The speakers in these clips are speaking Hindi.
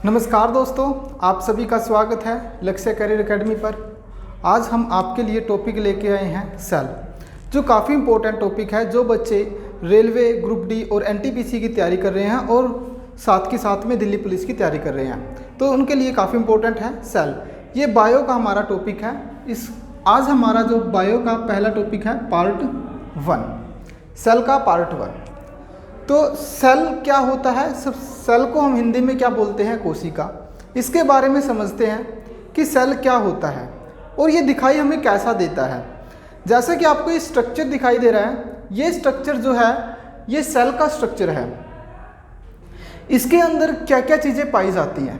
नमस्कार दोस्तों, आप सभी का स्वागत है लक्ष्य करियर एकेडमी पर। आज हम आपके लिए टॉपिक लेके आए हैं सेल, जो काफ़ी इम्पोर्टेंट टॉपिक है। जो बच्चे रेलवे, ग्रुप डी और एनटीपीसी की तैयारी कर रहे हैं और साथ के साथ में दिल्ली पुलिस की तैयारी कर रहे हैं, तो उनके लिए काफ़ी इम्पोर्टेंट है सेल। ये बायो का हमारा टॉपिक है। आज हमारा जो बायो का पहला टॉपिक है पार्ट 1, सेल का पार्ट 1। तो सेल क्या होता है? सेल को हम हिंदी में क्या बोलते हैं? कोशिका। इसके बारे में समझते हैं कि सेल क्या होता है और ये दिखाई हमें कैसा देता है। जैसे कि आपको ये स्ट्रक्चर दिखाई दे रहा है, ये स्ट्रक्चर जो है ये सेल का स्ट्रक्चर है। इसके अंदर क्या क्या चीज़ें पाई जाती हैं,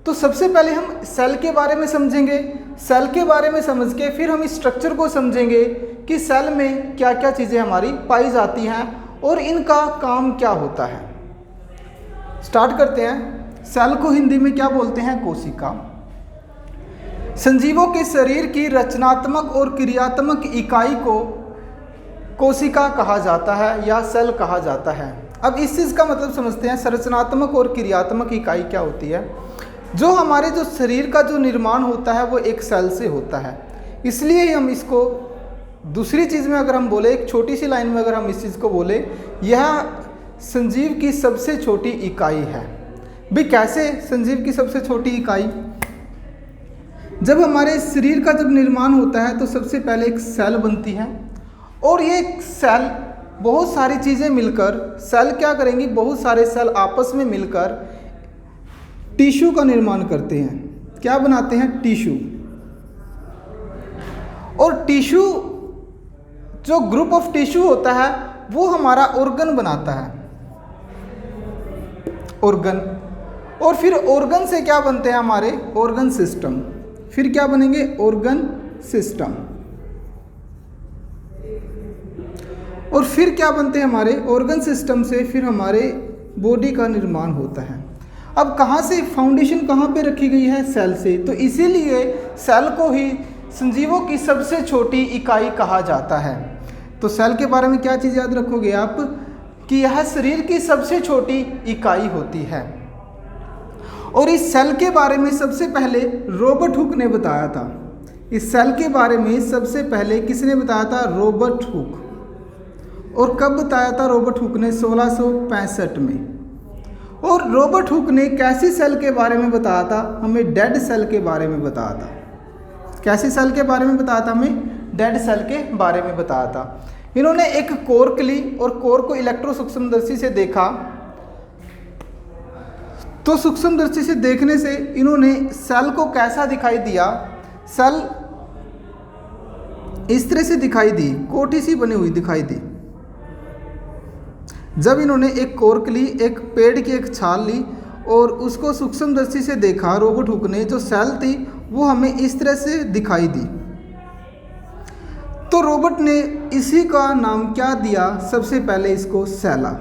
तो सबसे पहले हम सेल के बारे में समझेंगे। सेल के बारे में समझ के फिर हम इस स्ट्रक्चर को समझेंगे कि सेल में क्या क्या चीज़ें हमारी पाई जाती हैं और इनका काम क्या होता है। स्टार्ट करते हैं। सेल को हिंदी में क्या बोलते हैं? कोशिका। सजीवों के शरीर की रचनात्मक और क्रियात्मक इकाई को कोशिका कहा जाता है या सेल कहा जाता है। अब इस चीज़ का मतलब समझते हैं। संरचनात्मक और क्रियात्मक इकाई क्या होती है? जो हमारे जो शरीर का जो निर्माण होता है वो एक सेल से होता है। इसलिए हम इसको दूसरी चीज़ में अगर हम बोले, एक छोटी सी लाइन में अगर हम इस चीज़ को बोले, यह संजीव की सबसे छोटी इकाई है। भी कैसे संजीव की सबसे छोटी इकाई? जब हमारे शरीर का जब निर्माण होता है तो सबसे पहले एक सेल बनती है और ये सेल बहुत सारी चीज़ें मिलकर, सेल क्या करेंगी? बहुत सारे सेल आपस में मिलकर टिश्यू का निर्माण करते हैं। क्या बनाते हैं? टिश्यू। और टिश्यू, जो ग्रुप ऑफ टिश्यू होता है वो हमारा ऑर्गन बनाता है, ऑर्गन। और फिर ऑर्गन से क्या बनते हैं? हमारे ऑर्गन सिस्टम। फिर क्या बनेंगे? Organ system. और फिर क्या बनते हैं? हमारे ऑर्गन सिस्टम से फिर हमारे बॉडी का निर्माण होता है। अब कहाँ से फाउंडेशन कहाँ पे रखी गई है? सेल से। तो इसीलिए सेल को ही संजीवों की सबसे छोटी इकाई कहा जाता है। तो सेल के बारे में क्या चीज़ याद रखोगे आप? कि यह शरीर की सबसे छोटी इकाई होती है। और इस सेल के बारे में सबसे पहले रॉबर्ट हुक ने बताया था। इस सेल के बारे में सबसे पहले किसने बताया था? Robert Hooke. और कब बताया था रॉबर्ट हुक ने? 1665 में। और रॉबर्ट हुक ने कैसी सेल के बारे में बताया था? हमें डेड सेल के बारे में बताया था। कैसी सेल के बारे में बताया था? हमें डेड सेल के बारे में बताया था। इन्होंने एक कोर्क ली और कोर्क को इलेक्ट्रो सूक्ष्मदर्शी से देखा। तो सूक्ष्मदर्शी से देखने से इन्होंने सेल को कैसा दिखाई दिया? सेल इस तरह से दिखाई दी, कोठी सी बनी हुई दिखाई दी। जब इन्होंने एक कोर्क ली, एक पेड़ की एक छाल ली और उसको सूक्ष्मदर्शी से देखा, रॉबर्ट हुक ने, जो सेल थी वो हमें इस तरह से दिखाई दी। तो रॉबर्ट ने इसी का नाम क्या दिया? सबसे पहले इसको सेला।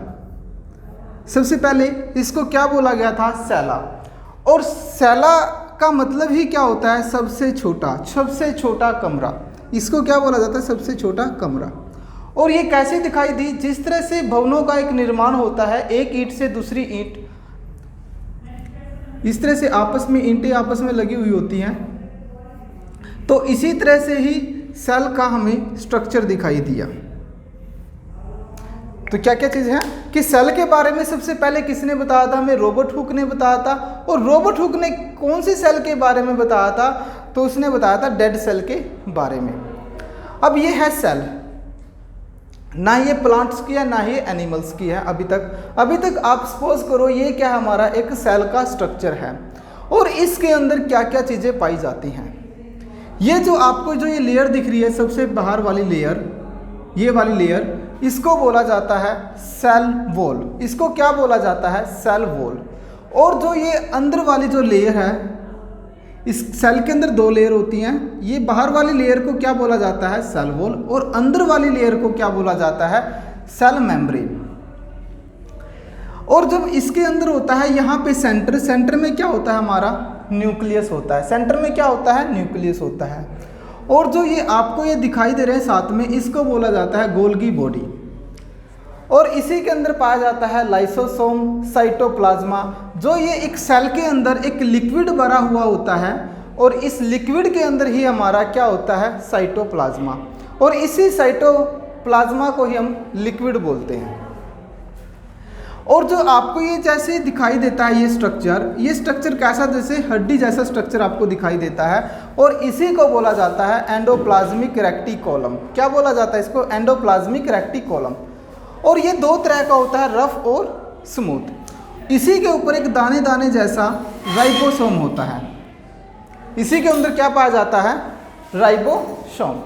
सबसे पहले इसको क्या बोला गया था? सेला। और सेला का मतलब ही क्या होता है? सबसे छोटा, सबसे छोटा कमरा। इसको क्या बोला जाता है? सबसे छोटा कमरा। और ये कैसे दिखाई दी? जिस तरह से भवनों का एक निर्माण होता है, एक ईंट से दूसरी ईंट, इस तरह से आपस में ईंटें आपस में लगी हुई होती हैं, तो इसी तरह से ही सेल का हमें स्ट्रक्चर दिखाई दिया। तो क्या क्या चीज़ है कि सेल के बारे में सबसे पहले किसने बताया था? हमें रॉबर्ट हुक ने बताया था। और रॉबर्ट हुक ने कौन सी सेल के बारे में बताया था? तो उसने बताया था डेड सेल के बारे में। अब ये है सेल, ना ये प्लांट्स की है ना ही एनिमल्स की है। अभी तक आप सपोज करो ये क्या हमारा एक सेल का स्ट्रक्चर है और इसके अंदर क्या क्या चीज़ें पाई जाती हैं। ये जो आपको जो ये लेयर दिख रही है, सबसे बाहर वाली लेयर, ये वाली लेयर, इसको बोला जाता है सेल वॉल। इसको क्या बोला जाता है? Cell wall. और जो ये अंदर वाली जो लेयर है, इस सेल के अंदर 2 लेयर होती हैं। ये बाहर वाली लेयर को क्या बोला जाता है? Cell wall. और अंदर वाली लेयर को क्या बोला जाता है? Cell membrane. और जब इसके अंदर होता है यहाँ पे सेंटर में क्या होता है? हमारा न्यूक्लियस होता है। सेंटर में क्या होता है? न्यूक्लियस होता है। और जो ये आपको ये दिखाई दे रहे हैं साथ में, इसको बोला जाता है गोल्गी बॉडी। और इसी के अंदर पाया जाता है लाइसोसोम, साइटोप्लाज्मा, जो ये एक सेल के अंदर एक लिक्विड भरा हुआ होता है और इस लिक्विड के अंदर ही हमारा क्या होता है, साइटोप्लाज्मा, और इसी साइटोप्लाज्मा को ही हम लिक्विड बोलते हैं। और जो आपको ये जैसे दिखाई देता है ये स्ट्रक्चर कैसा, जैसे हड्डी जैसा स्ट्रक्चर आपको दिखाई देता है, और इसी को बोला जाता है एंडोप्लाज्मिक रेक्टिकोलम। क्या बोला जाता है इसको, एंडोप्लाज्मिक रेक्टिकोलम। और ये दो तरह का होता है, रफ और स्मूथ। इसी के ऊपर एक दाने दाने जैसा राइबोसोम होता है, इसी के अंदर क्या पाया जाता है, राइबोसोम।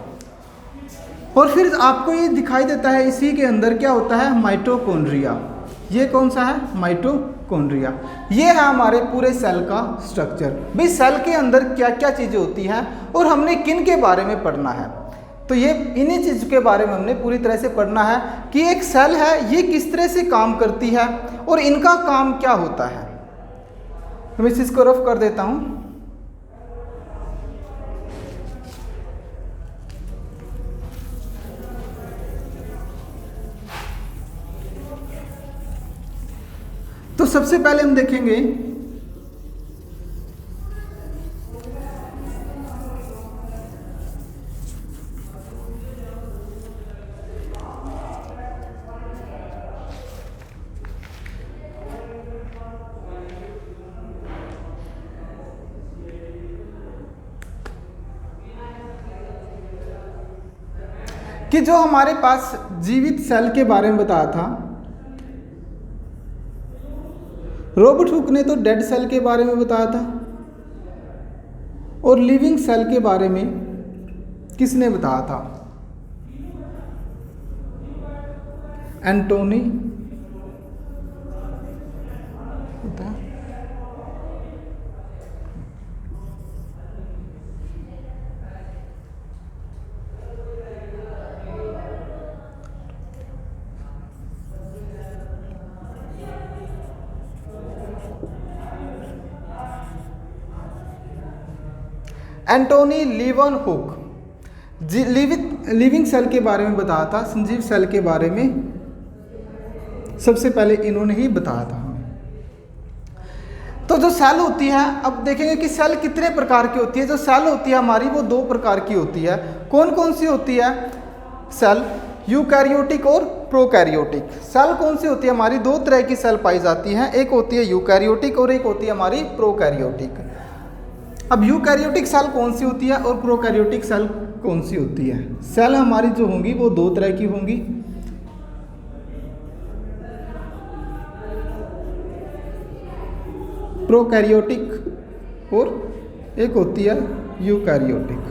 और फिर आपको ये दिखाई देता है इसी के अंदर क्या होता है, माइटोकॉन्ड्रिया। ये कौन सा है, माइटोकॉन्ड्रिया। ये है हमारे पूरे सेल का स्ट्रक्चर। भाई सेल के अंदर क्या क्या चीज़ें होती हैं और हमने किन के बारे में पढ़ना है, तो ये इन्हीं चीज़ के बारे में हमने पूरी तरह से पढ़ना है कि एक सेल है ये किस तरह से काम करती है और इनका काम क्या होता है। तो मैं इस चीज़ को रफ कर देता हूँ। तो सबसे पहले हम देखेंगे कि जो हमारे पास जीवित सेल के बारे में बताया था, रॉबर्ट हुक ने तो डेड सेल के बारे में बताया था, और लिविंग सेल के बारे में किसने बताया था, एंटोनी एंटोनी लीवनहुक लिविंग सेल के बारे में बताया था, संजीव सेल के बारे में सबसे पहले इन्होंने ही बताया था हमें। तो जो सेल होती है, अब देखेंगे कि सेल कितने प्रकार की होती है। जो सेल होती है हमारी वो दो प्रकार की होती है। कौन कौन सी होती है सेल, यूकैरियोटिक और प्रोकैरियोटिक। सेल कौन सी होती है हमारी, दो तरह की सेल पाई जाती हैं, एक होती है यूकैरियोटिक और एक होती है हमारी प्रोकैरियोटिक। अब यूकैरियोटिक सेल कौन सी होती है और प्रोकैरियोटिक सेल कौन सी होती है। सेल हमारी जो होंगी वो दो तरह की होंगी, प्रोकैरियोटिक और एक होती है यूकैरियोटिक।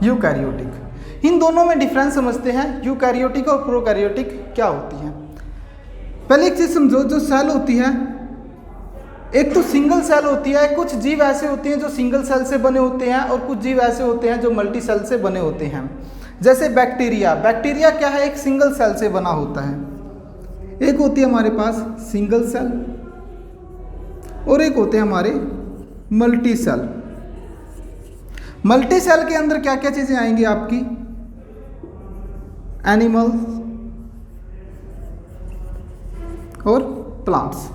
यूकैरियोटिक, इन दोनों में डिफरेंस समझते हैं, यूकैरियोटिक और प्रोकैरियोटिक क्या होती है। पहले एक चीज समझो, जो सेल होती है एक तो सिंगल सेल होती है। कुछ जीव ऐसे होते हैं जो सिंगल सेल से बने होते हैं और कुछ जीव ऐसे होते हैं जो मल्टी सेल से बने होते हैं। जैसे बैक्टीरिया, बैक्टीरिया क्या है, एक सिंगल सेल से बना होता है। एक होती है हमारे पास सिंगल सेल और एक होते हैं हमारे मल्टी सेल। मल्टी सेल के अंदर क्या क्या चीजें आएंगी आपकी, एनिमल्स और प्लांट्स।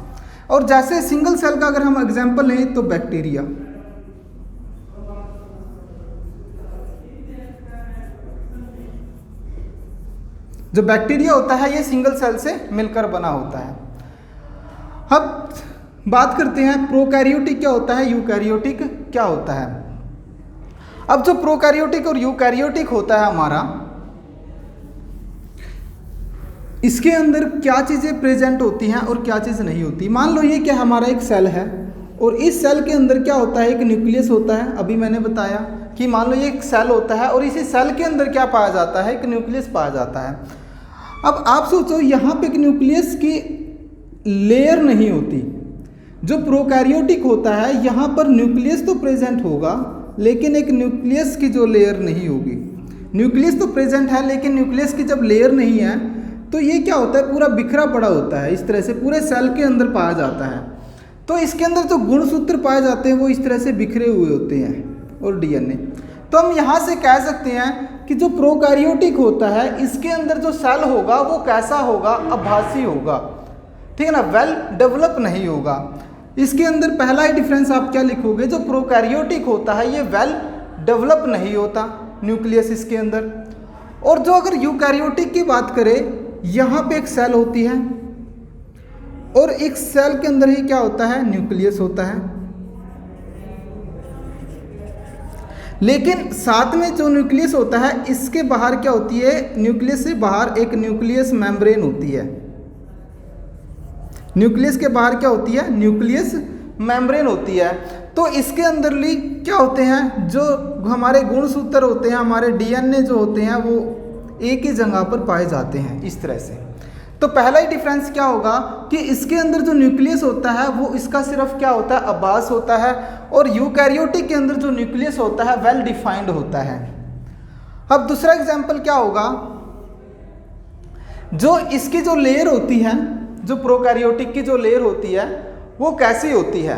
और जैसे सिंगल सेल का अगर हम एग्जांपल लें तो बैक्टीरिया, जो बैक्टीरिया होता है ये सिंगल सेल से मिलकर बना होता है। अब बात करते हैं प्रोकैरियोटिक क्या होता है, यूकैरियोटिक क्या होता है। अब जो प्रोकैरियोटिक और यूकैरियोटिक होता है हमारा, इसके अंदर क्या चीज़ें प्रेजेंट होती हैं और क्या चीज़ नहीं होती। मान लो ये क्या हमारा एक सेल है और इस सेल के अंदर क्या होता है, एक न्यूक्लियस होता है। अभी मैंने बताया कि मान लो ये एक सेल होता है और इसी सेल के अंदर क्या पाया जाता है, एक न्यूक्लियस पाया जाता है। अब आप सोचो यहाँ पे एक न्यूक्लियस की लेयर नहीं होती। जो प्रोकैरियोटिक होता है यहाँ पर न्यूक्लियस तो प्रेजेंट होगा लेकिन एक न्यूक्लियस की जो लेयर नहीं होगी। न्यूक्लियस तो प्रेजेंट है लेकिन न्यूक्लियस की जब लेयर नहीं है तो ये क्या होता है, पूरा बिखरा पड़ा होता है। इस तरह से पूरे सेल के अंदर पाया जाता है। तो इसके अंदर जो गुणसूत्र पाए जाते हैं वो इस तरह से बिखरे हुए होते हैं और डीएनए। तो हम यहाँ से कह सकते हैं कि जो प्रोकैरियोटिक होता है इसके अंदर जो सेल होगा वो कैसा होगा, आभासी होगा, ठीक है ना, वेल डेवलप नहीं होगा। इसके अंदर पहला ही डिफरेंस आप क्या लिखोगे, जो प्रोकैरियोटिक होता है ये वेल डेवलप नहीं होता न्यूक्लियस इसके अंदर। और जो अगर यूकैरियोटिक की बात करें, यहाँ पे एक सेल होती है और एक सेल के अंदर ही क्या होता है, न्यूक्लियस होता है। लेकिन साथ में जो न्यूक्लियस होता है इसके बाहर क्या होती है, न्यूक्लियस से बाहर एक न्यूक्लियस मेम्ब्रेन होती है। न्यूक्लियस के बाहर क्या होती है, न्यूक्लियस मेम्ब्रेन होती है। तो इसके अंदर क्या होते हैं, जो हमारे गुणसूत्र होते हैं, हमारे डीएनए जो होते हैं वो एक ही जगह पर पाए जाते हैं इस तरह से। तो पहला ही डिफरेंस क्या होगा कि इसके अंदर जो न्यूक्लियस होता है वो इसका सिर्फ क्या होता है, आभास होता है, और यूकैरियोटिक के अंदर जो न्यूक्लियस होता है वेल डिफाइंड होता है। अब दूसरा एग्जांपल क्या होगा, जो इसकी जो लेयर होती है, जो प्रोकैरियोटिक की जो लेयर होती है वो कैसी होती है।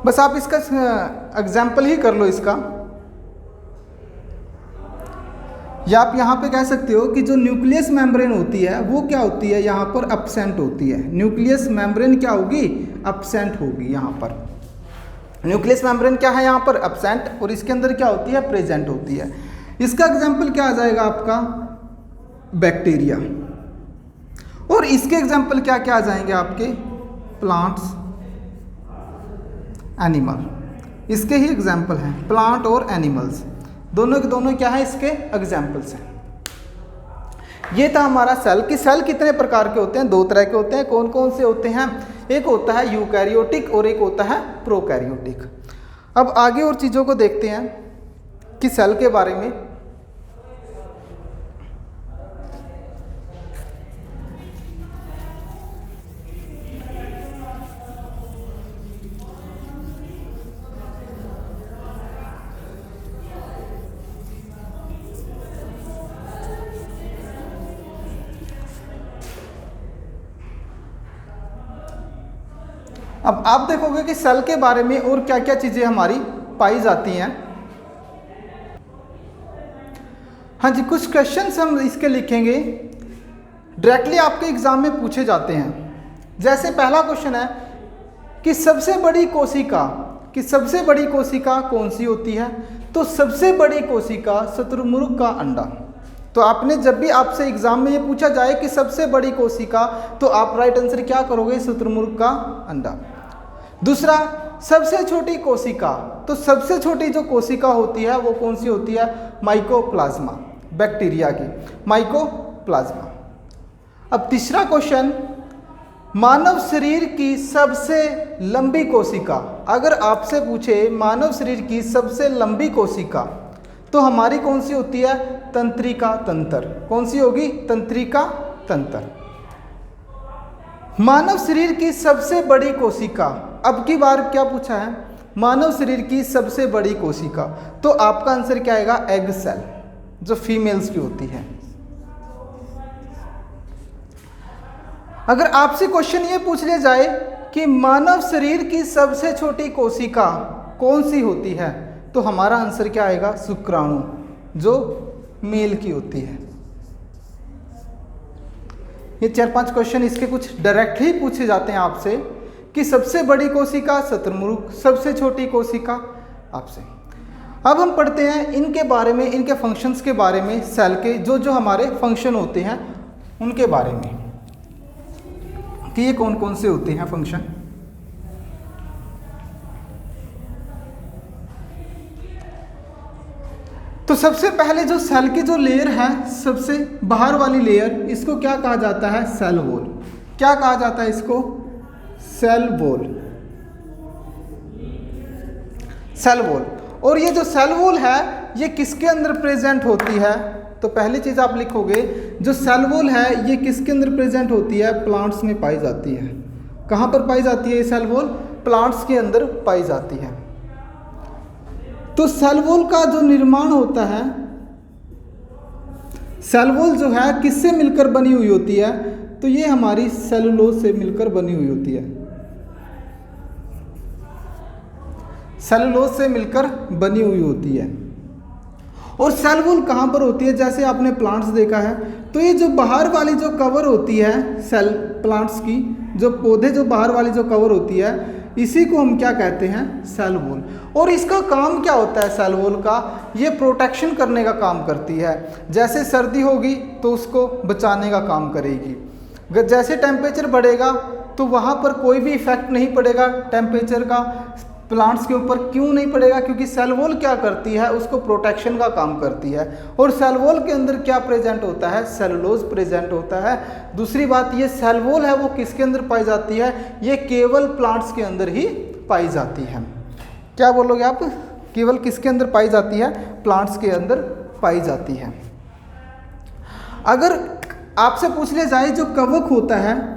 बस आप इसका एग्जाम्पल ही कर लो इसका, या आप यहाँ पे कह सकते हो कि जो न्यूक्लियस मेम्ब्रेन होती है वो क्या होती है, यहाँ पर एब्सेंट होती है। न्यूक्लियस मेम्ब्रेन क्या होगी, एब्सेंट होगी। यहाँ पर न्यूक्लियस मेम्ब्रेन क्या है, यहाँ पर एब्सेंट, और इसके अंदर क्या होती है, प्रेजेंट होती है। इसका एग्जाम्पल क्या आ जाएगा आपका, बैक्टीरिया। और इसके एग्जाम्पल क्या क्या आ जाएंगे आपके, प्लांट्स, एनिमल। इसके ही एग्जाम्पल हैं प्लांट और एनिमल्स, दोनों के दोनों क्या है, इसके एग्जाम्पल्स हैं। ये था हमारा सेल। कि सेल कितने प्रकार के होते हैं, दो तरह के होते हैं। कौन कौन से होते हैं, एक होता है यूकैरियोटिक और एक होता है प्रोकैरियोटिक। अब आगे और चीज़ों को देखते हैं कि सेल के बारे में। अब आप देखोगे कि सेल के बारे में और क्या क्या चीज़ें हमारी पाई जाती हैं। हाँ जी, कुछ क्वेश्चंस हम इसके लिखेंगे, डायरेक्टली आपके एग्जाम में पूछे जाते हैं। जैसे पहला क्वेश्चन है कि सबसे बड़ी कोशिका कौन सी होती है। तो सबसे बड़ी कोशिका शुतुरमुर्ग का अंडा। तो आपने जब भी आपसे एग्जाम में ये पूछा जाए कि सबसे बड़ी कोशिका, तो आप राइट आंसर क्या करोगे, शुतुरमुर्ग का अंडा। दूसरा, सबसे छोटी कोशिका, तो सबसे छोटी जो कोशिका होती है वो कौन सी होती है, माइकोप्लाज्मा, बैक्टीरिया की माइकोप्लाज्मा। अब तीसरा क्वेश्चन, मानव शरीर की सबसे लंबी कोशिका। अगर आपसे पूछे मानव शरीर की सबसे लंबी कोशिका, तो हमारी कौन सी होती है, तंत्रिका तंत्र। कौन सी होगी, तंत्रिका तंत्र। मानव शरीर की सबसे बड़ी कोशिका, अब की बार क्या पूछा है, मानव शरीर की सबसे बड़ी कोशिका, तो आपका आंसर क्या आएगा, एग सेल, जो फीमेल्स की होती है। अगर आपसे क्वेश्चन ये पूछ लिया जाए कि मानव शरीर की सबसे छोटी कोशिका कौन सी होती है, तो हमारा आंसर क्या आएगा, शुक्राणु, जो मेल की होती है। ये 4-5 क्वेश्चन इसके कुछ डायरेक्ट ही पूछे जाते हैं आपसे कि सबसे बड़ी कोशिका शुतुरमुर्ग, सबसे छोटी कोशिका आपसे। अब हम पढ़ते हैं इनके बारे में, इनके फंक्शंस के बारे में, सेल के जो जो हमारे फंक्शन होते हैं उनके बारे में, कि ये कौन कौन से होते हैं फंक्शन। तो सबसे पहले जो सेल की जो लेयर है, सबसे बाहर वाली लेयर, इसको क्या कहा जाता है, सेल वॉल। क्या कहा जाता है इसको, सेल वॉल, सेल वॉल। और ये जो सेल वॉल है ये किसके अंदर प्रेजेंट होती है, तो पहली चीज़ आप लिखोगे, जो सेल वॉल है ये किसके अंदर प्रेजेंट होती है, प्लांट्स में पाई जाती है। कहाँ पर पाई जाती है ये सेल वॉल, प्लांट्स के अंदर पाई जाती है। तो सेल वॉल का जो निर्माण होता है, सेल वॉल जो है किससे मिलकर बनी हुई होती है, तो ये हमारी सेलुलोज से मिलकर बनी हुई होती है। सेलुलोज से मिलकर बनी हुई होती है। और सेल वॉल कहाँ पर होती है? जैसे आपने प्लांट्स देखा है तो ये जो बाहर वाली जो कवर होती है सेल प्लांट्स की, जो पौधे जो बाहर वाली जो कवर होती है, इसी को हम क्या कहते हैं? Cell wall. और इसका काम क्या होता है सेल वॉल का? ये प्रोटेक्शन करने का काम करती है। जैसे सर्दी होगी तो उसको बचाने का काम करेगी। जैसे टेम्परेचर बढ़ेगा तो वहाँ पर कोई भी इफेक्ट नहीं पड़ेगा टेम्परेचर का प्लांट्स के ऊपर। क्यों नहीं पड़ेगा? क्योंकि सेल वॉल क्या करती है? उसको प्रोटेक्शन का काम करती है। और सेल वॉल के अंदर क्या प्रेजेंट होता है? सेलुलोज प्रेजेंट होता है। दूसरी बात, ये सेल वॉल है वो किसके अंदर पाई जाती है? ये केवल प्लांट्स के अंदर ही पाई जाती है। क्या बोलोगे आप? केवल किसके अंदर पाई जाती है? प्लांट्स के अंदर पाई जाती है। अगर आपसे पूछ लिया जाए जो कवक होता है,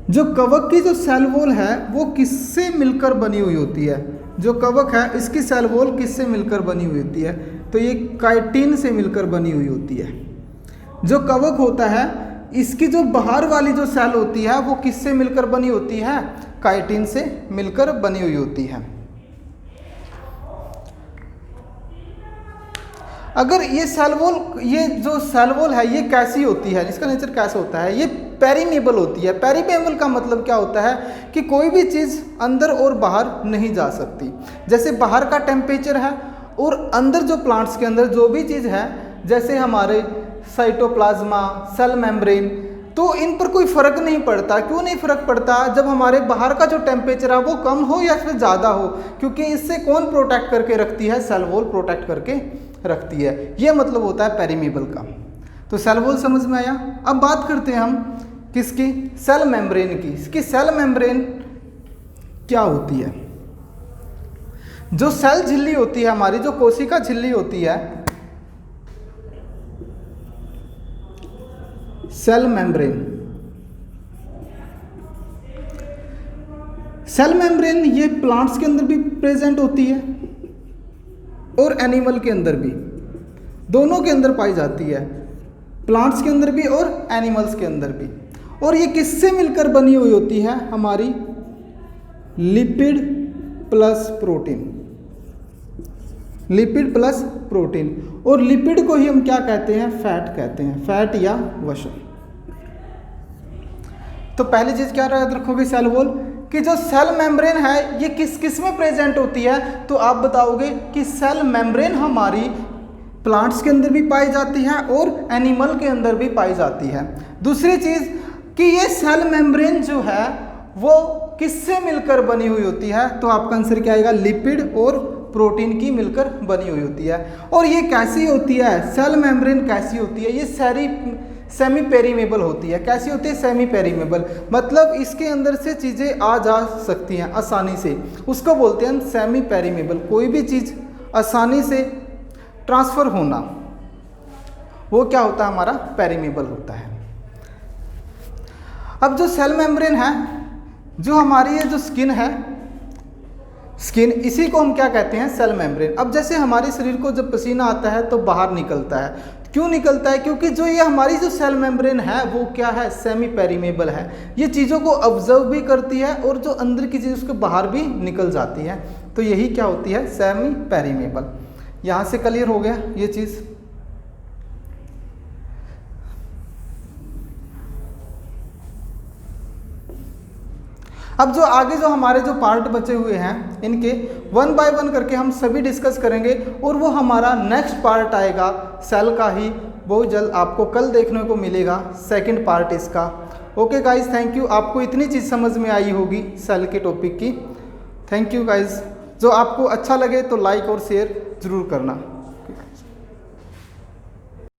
जो कवक की जो सेल वॉल है वो किससे मिलकर बनी हुई होती है? जो कवक है इसकी सेल वॉल किससे मिलकर बनी हुई होती है? तो ये काइटिन से मिलकर बनी हुई होती है। जो कवक होता है इसकी जो बाहर वाली जो सेल होती है वो किससे मिलकर बनी होती है? काइटिन से मिलकर बनी हुई होती है। अगर ये सेल वॉल, ये जो सेल वॉल है ये कैसी होती है? इसका नेचर कैसा होता है? ये पेरीमेबल होती है। पेरीमेबल का मतलब क्या होता है? कि कोई भी चीज़ अंदर और बाहर नहीं जा सकती। जैसे बाहर का टेम्परेचर है और अंदर जो प्लांट्स के अंदर जो भी चीज़ है, जैसे हमारे साइटोप्लाज्मा, सेल मेम्ब्रेन, तो इन पर कोई फ़र्क नहीं पड़ता। क्यों नहीं फ़र्क पड़ता? जब हमारे बाहर का जो टेम्परेचर है वो कम हो या फिर ज़्यादा हो, क्योंकि इससे कौन प्रोटेक्ट करके रखती है? सेल वॉल प्रोटेक्ट करके रखती है। ये मतलब होता है पेरीमेबल का। तो सेल वॉल समझ में आया। अब बात करते हैं हम किसकी? सेल मेम्ब्रेन की। इसकी सेल मेम्ब्रेन क्या होती है? जो सेल झिल्ली होती है हमारी, जो कोशिका झिल्ली होती है, सेल मेम्ब्रेन। सेल मेम्ब्रेन ये प्लांट्स के अंदर भी प्रेजेंट होती है और एनिमल के अंदर भी, दोनों के अंदर पाई जाती है। प्लांट्स के अंदर भी और एनिमल्स के अंदर भी। और ये किससे मिलकर बनी हुई होती है? हमारी lipid plus protein. Lipid plus protein. और लिपिड को ही हम क्या कहते हैं? फैट कहते हैं। फैट या वसा। तो पहली चीज क्या याद रखोगे सेल वॉल कि जो सेल मेम्ब्रेन है ये किस किस में प्रेजेंट होती है? तो आप बताओगे कि सेल मेम्ब्रेन हमारी प्लांट्स के अंदर भी पाई जाती है और एनिमल के अंदर भी पाई जाती है। दूसरी चीज कि ये सेल मेम्ब्रेन जो है वो किससे मिलकर बनी हुई होती है? तो आपका आंसर क्या आएगा? लिपिड और प्रोटीन की मिलकर बनी हुई होती है। और ये कैसी होती है? सेल मेम्ब्रेन कैसी होती है? ये सेमी पेरीमेबल होती है। कैसी होती है? सेमी पेरीमेबल, मतलब इसके अंदर से चीज़ें आ जा सकती हैं आसानी से, उसको बोलते हैं सेमी पेरीमेबल। कोई भी चीज़ आसानी से ट्रांसफ़र होना, वो क्या होता है? हमारा पेरीमेबल होता है। अब जो सेल मेम्ब्रेन है, जो हमारी ये जो स्किन है, स्किन, इसी को हम क्या कहते हैं? Cell membrane. अब जैसे हमारे शरीर को जब पसीना आता है तो बाहर निकलता है। क्यों निकलता है? क्योंकि जो ये हमारी जो सेल मेम्ब्रेन है वो क्या है? सेमी पेरीमेबल है। ये चीज़ों को ऑब्जर्व भी करती है और जो अंदर की चीज़ उसके बाहर भी निकल जाती है। तो यही क्या होती है? सेमी पेरीमेबल। यहाँ से क्लियर हो गया ये चीज़। अब जो आगे जो हमारे जो पार्ट बचे हुए हैं इनके 1 बाय 1 करके हम सभी डिस्कस करेंगे और वो हमारा नेक्स्ट पार्ट आएगा सेल का ही, बहुत जल्द आपको कल देखने को मिलेगा सेकंड पार्ट इसका। Okay guys, thank you. आपको इतनी चीज़ समझ में आई होगी सेल के टॉपिक की। Thank you guys. जो आपको अच्छा लगे तो लाइक और शेयर ज़रूर करना।